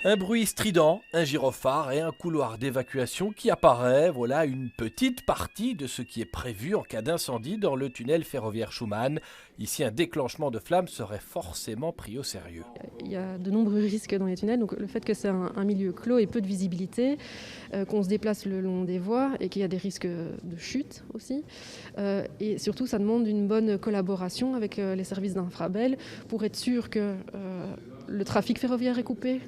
Un bruit strident, un gyrophare et un couloir d'évacuation qui apparaît, voilà une petite partie de ce qui est prévu en cas d'incendie dans le tunnel ferroviaire Schumann. Ici, un déclenchement de flamme serait forcément pris au sérieux. Il y a de nombreux risques dans les tunnels, donc le fait que c'est un milieu clos et peu de visibilité, qu'on se déplace le long des voies et qu'il y a des risques de chute aussi. Et surtout, ça demande une bonne collaboration avec les services d'Infrabel pour être sûr que le trafic ferroviaire est coupé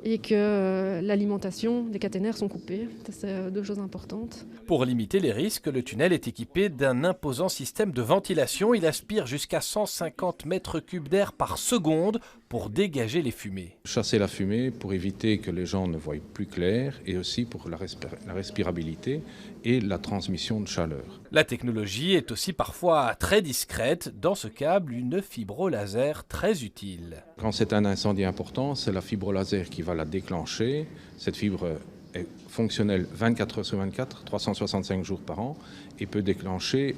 et que l'alimentation des caténaires sont coupées. C'est deux choses importantes. Pour limiter les risques, le tunnel est équipé d'un imposant système de ventilation. Il aspire jusqu'à 150 mètres cubes d'air par seconde pour dégager les fumées. Chasser la fumée pour éviter que les gens ne voient plus clair et aussi pour la respirabilité et la transmission de chaleur. La technologie est aussi parfois très discrète. Dans ce câble, une fibrolaser très utile. Quand c'est un incendie important, c'est la fibrolaser qui va la déclencher. Cette fibre est fonctionnelle 24 heures sur 24, 365 jours par an et peut déclencher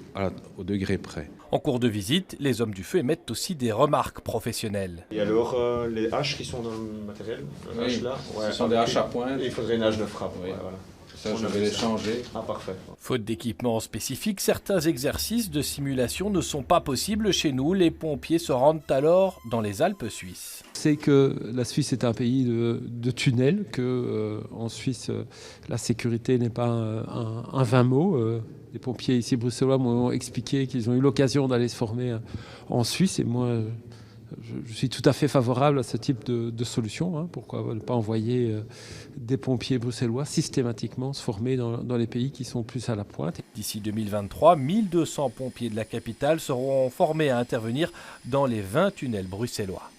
au degré près. En cours de visite, les hommes du feu émettent aussi des remarques professionnelles. Et alors, les haches qui sont dans le matériel, oui, là, ce sont des haches à pointe. Il faudrait une hache de frappe. Oui. Ouais, voilà. Ça, je vais les changer. Ah, parfait. Faute d'équipement spécifique, certains exercices de simulation ne sont pas possibles chez nous. Les pompiers se rendent alors dans les Alpes suisses. C'est que la Suisse est un pays de tunnels, qu'en Suisse, la sécurité n'est pas un vain mot. Les pompiers ici bruxellois m'ont expliqué qu'ils ont eu l'occasion d'aller se former en Suisse. Et moi, je suis tout à fait favorable à ce type de solution. Pourquoi ne pas envoyer des pompiers bruxellois systématiquement se former dans les pays qui sont plus à la pointe. D'ici 2023, 1200 pompiers de la capitale seront formés à intervenir dans les 20 tunnels bruxellois.